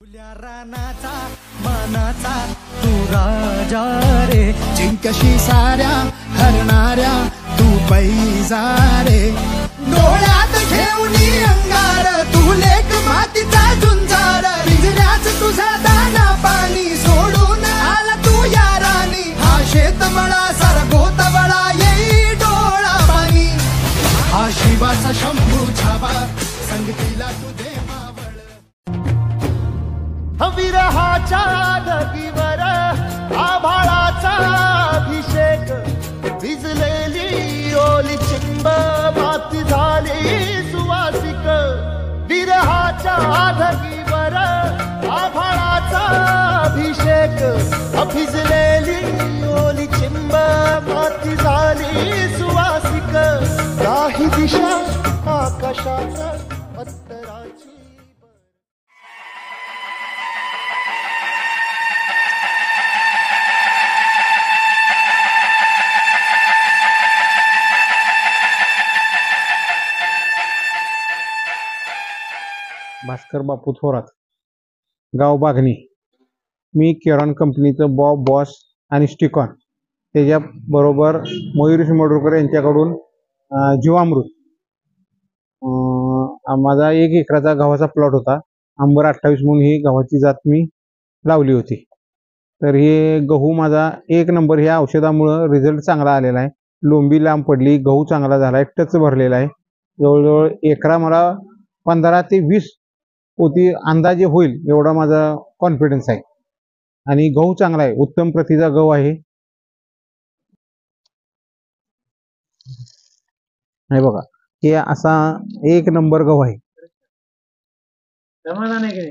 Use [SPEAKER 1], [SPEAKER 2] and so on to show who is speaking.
[SPEAKER 1] फुल्या रानाचा मानाचा तू राजा रे, जिंकशी साऱ्या हरणाऱ्या तू पैजा रे, डोळ्यात घेऊन अंगार तू लेक मातीचा झुंजार, रिजण्याच तुझा दाना पाणी सोडून आला तू या राणी, हा शेतमळा सरगोत बळा येई डोळा पाणी, हा शिवाचा शंभू छावा संगतीला तुझे विरहाच्या ढगीवर आभाळाचा अभिषेक, भिजलेली ओली चिंब माती झाली सुवासिक, विरहाच्या ढगीवर आभाळाचा अभिषेक, भिजलेली ओली चिंब माती झाली सुवासिक, काही दिशा आकाशाच्या अत्तराची.
[SPEAKER 2] भास्कर बापू थोरात, गाव बागणी. मी केरॉन कंपनीचं बॉस आणि स्टिकॉन त्याच्याबरोबर मयुरेश मडुरकर यांच्याकडून जीवामृत, माझा 1 एकराचा गव्हाचा प्लॉट होता. अंबर 28 म्हणून ही गव्हाची जात मी लावली होती. तर हे गहू माझा 1 नंबर. ह्या औषधामुळं रिझल्ट चांगला आलेला आहे. लोंबी लांब पडली, गहू चांगला झाला आहे, टच भरलेला आहे. जवळजवळ एकरा मला 15 ते 20 पोती अंदाजे होईल एवढा माझा कॉन्फिडन्स आहे. आणि गहू चांगला आहे, उत्तम प्रतीचा गहू आहे. हे बघा, हे असा 1 नंबर गहू आहे.
[SPEAKER 3] समाधान आहे की